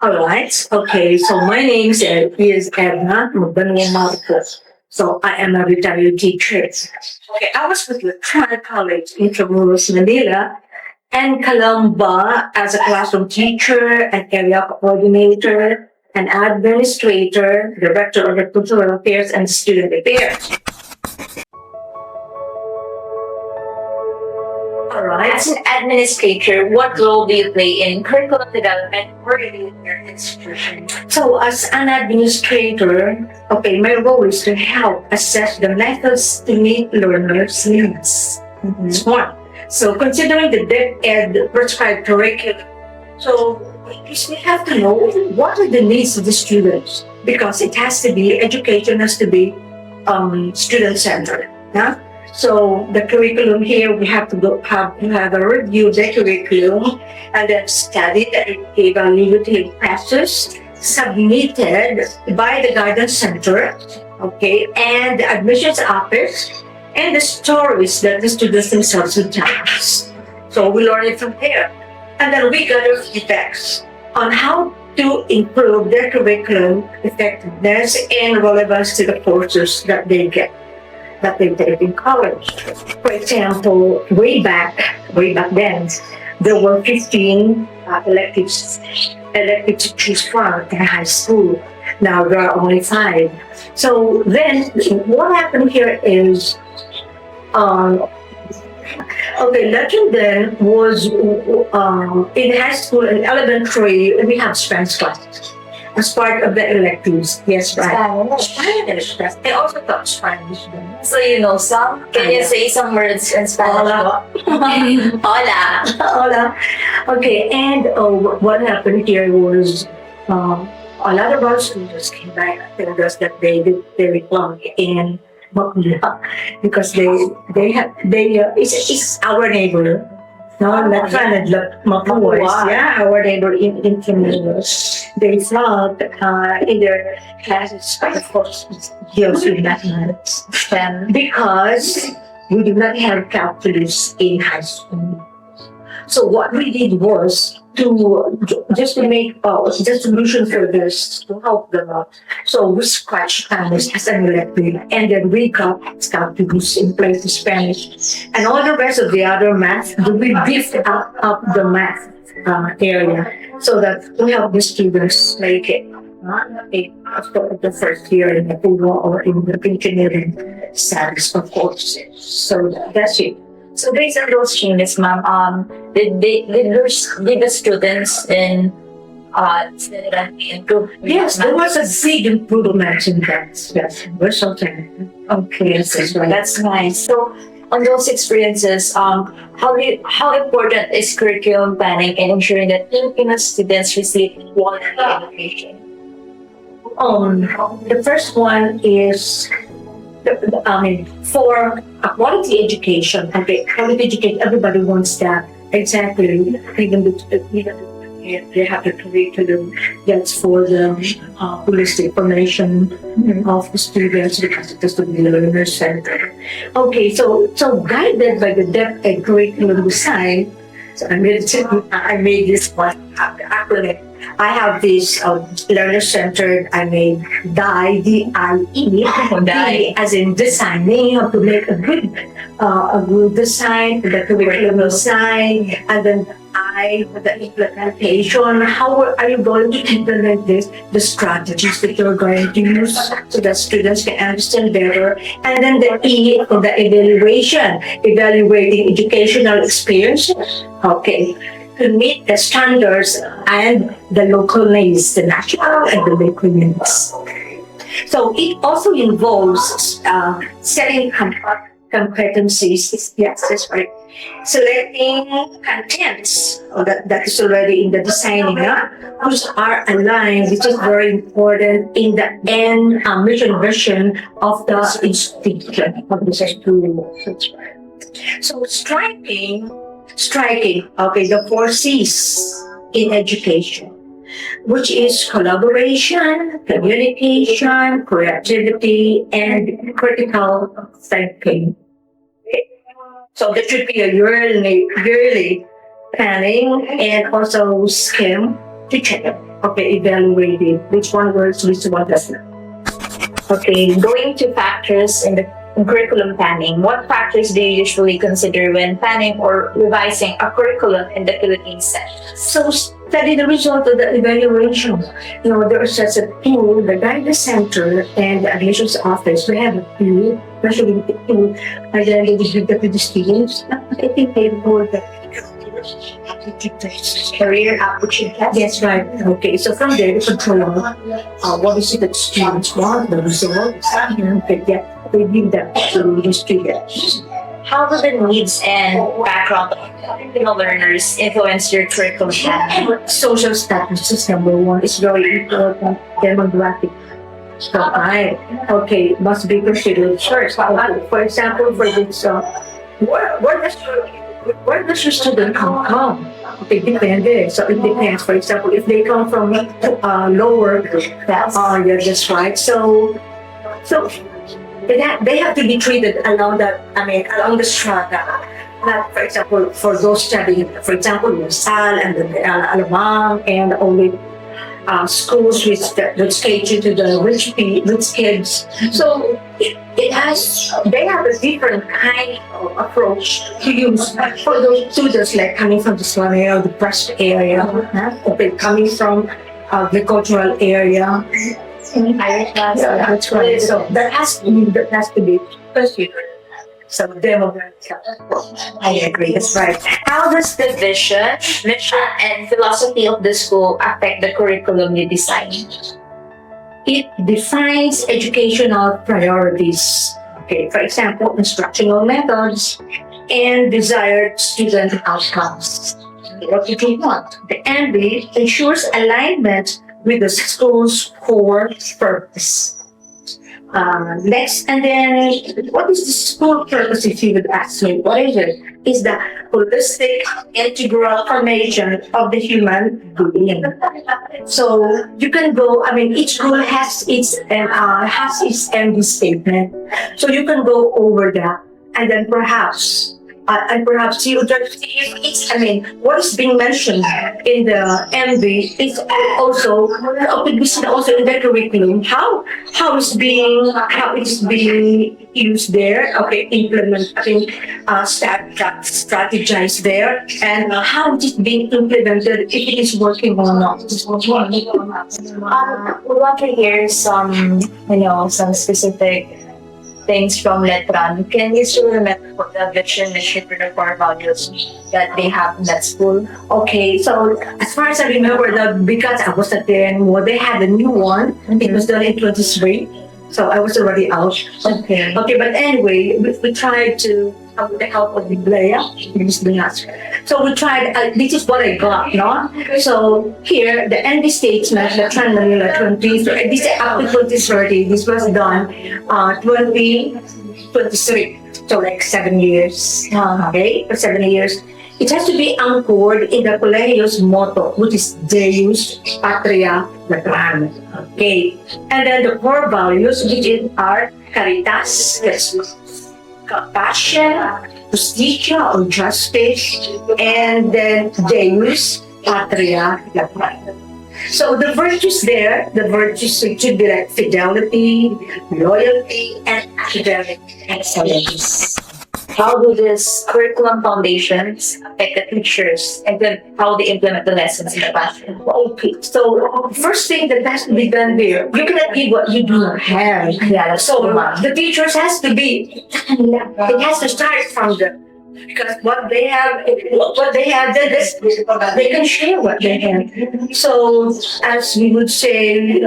All right. Okay. So my name is Edna Magbanwa Marcos. So I am a retired teacher. Okay. I was with Latrobe College in Intramuros, Manila, and Columba as a classroom teacher, an area coordinator, an administrator, director of the cultural affairs and student affairs. All right. As an administrator, what role do you play in curriculum development for your institution? So, as an administrator, okay, my role is to help assess the methods to meet learners' needs. It's one. So, considering the DEP Ed prescribed curriculum, so we have to know what are the needs of the students because it has to be education has to be student centered. Yeah. So the curriculum here we have to have a review the curriculum and then study the evaluative process submitted by the guidance center, okay, and the admissions office and the stories that the students themselves would tell us. So we learn it from there. And then we gather feedbacks on how to improve their curriculum effectiveness and relevance to the courses that they get, that they take in college. For example, way back then, there were 15 electives to choose from in high school. Now there are only 5. So then what happened here is okay, legend then was in high school and elementary, we have Spanish classes as part of the electives. Yes, right. Spanish. They also taught Spanish then. So you know some? Can you say some words in Spanish? Hola. Hola. Hola. Okay, and what happened here was a lot of our students came back and told us that they did very wrong in Makuya because it's our neighbor. No, not Mapuas. Yeah, our neighbor in Intramuros. They thought in their classes, of course, deals with mathematics. Because we did not have calculus in high school. So what we did was to make just solution for this to help them out. So we scratched Spanish as an elective, and then we got calculus in place of Spanish, and all the rest of the other math. We beefed up the math area so that we help the students make it. After the first year in the Puno or in the engineering studies, of course. So that's it. So based on those changes, ma'am, did the students in Siniran improve? Yes, there was a big improvement in that. Yes, we're so thankful. Okay, That's nice. So on those experiences, how important is curriculum planning in ensuring that Filipino students receive quality education? The first one is for a quality education, okay, quality education, everybody wants that. Exactly. Even they have the curriculum that's for the holistic formation of the students because it has to be learner centered. Okay, so guided by the depth and curriculum design, so I made this one acronym. I have this learner-centered, I made DIE, D-I-E, DIE as in designing, how to make a good design, the curriculum design, and then I, the implementation, how are you going to implement this, the strategies that you're going to use so that students can understand better, and then the E for the evaluation, evaluating educational experiences, okay, to meet the standards and the local needs, the national and the local needs. So it also involves setting competencies. Yes, that's right. Selecting contents that is already in the designing, which are aligned, which is very important in the end mission vision of the institution of the school. So striking, okay, the 4 C's in education, which is collaboration, communication, creativity, and critical thinking. So there should be a yearly planning and also scheme to check evaluated which one works, which one doesn't. Okay, going to factors in the curriculum planning, what factors do you usually consider when planning or revising a curriculum in the Philippines? So study the result of the evaluation. There is such a tool, the guidance center and the admissions office. We have a tool, especially the tool, and then they give that to the students. I think they know that. Career aptitude test? That's right. Okay, so from there, we control what is it that students want, the results, and we give that to the students. How do the needs and background of Filipino learners influence your curriculum planning? Social status is number one. It's very important. Demographic. Okay, must be considered first. For example, for this, where does your student come? It depends. So it depends. For example, if they come from lower class, yeah, that's right. So they have to be treated along the strata. Not, for example, for those studying, for example, Sal and the Alabang and only schools which cater to the rich kids. So they have a different kind of approach to use for those students like coming from the slum area, the depressed area, coming from agricultural area. Higher class? Yeah, that's right. So that has to be considered. So demographic. I agree. That's right. How does the vision, mission, and philosophy of the school affect the curriculum you design? It defines educational priorities. Okay, for example, instructional methods and desired student outcomes. What do you want? The MB ensures alignment with the school's core purpose. Next, and then, what is the school purpose, if you would ask me? What is it? Is the holistic, integral formation of the human being. So you can go. Each school has its MD statement. So you can go over that, and then perhaps you just see what is being mentioned in the MB is also could be seen also in the curriculum. How it's being used there. Okay, strategize there, and how it is being implemented, if it is working or not. We want to hear some specific things from Letran. Can you still remember what the vision, mission, and the core values that they have in that school? Okay, so as far as I remember, because I was at there anymore, they had a new one. It was done in 23. So I was already out. Okay. Okay, but anyway, we tried to, with the help of Leah, so we tried, this is what I got, no? So here, the ND statement, the Trend Manila 20, so this is up to 2030, this was done 2023, so like 7 years, okay, for 7 years. It has to be anchored in the Colegio's motto, which is Deus, Patria, Letran. Okay. And then the core values, which are Caritas, compassion, justicia or justice, and then Deus, Patria, Letran. So the virtues there, should be like fidelity, loyalty, and academic excellence. How do these curriculum foundations affect the teachers and then how they implement the lessons in the classroom? Okay, so first thing that has to be done there, you cannot give what you do not have. Yeah, So the teachers has to be, it has to start from because what they have, they can share what they have. So as we would say,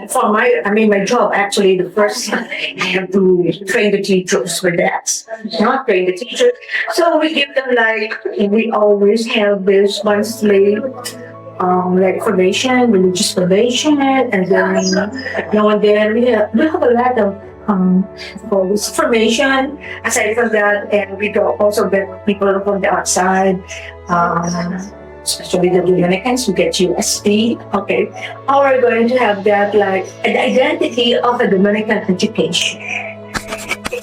for my job actually, the first I have to train the teachers for that. Not train the teachers. So we give them we always have this monthly formation, religious formation, and then now and then we have a lot of formation. Aside from that, and we also get people from the outside, especially the Dominicans who get USD. Okay, how are we going to have that an identity of a Dominican education?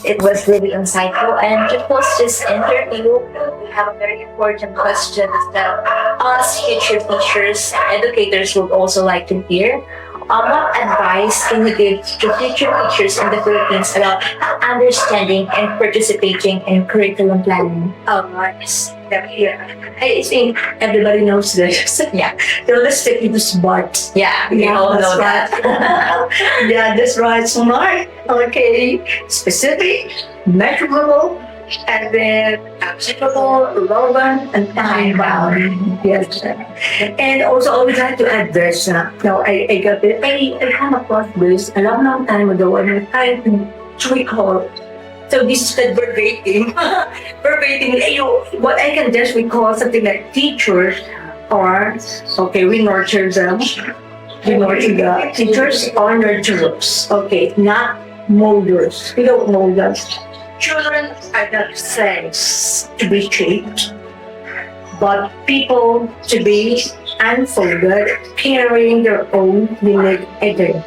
It was really insightful. And to close this interview, we have a very important question that us future teachers and educators would also like to hear. What advice can you give to future teachers in the Philippines about understanding and participating in curriculum planning? Yeah. I think everybody knows this. Yeah. Realistically, smart. Yeah, we Yeah, all know that's that. Yeah, that's right. Smart. Okay. Specific, measurable, and then applicable, relevant, and time bound. Yes. And also, I would like to add this. Now, I got it. I come across this a long time ago, and I'm trying to recall. So this is the verbatim. Verbatim. What I can just recall something like teachers are, okay, we nurture them. We nurture the teachers are nurturers. Okay, not molders. We don't mold them. Children are not things to be shaped, but people to be unfolded, carrying their own unique identity.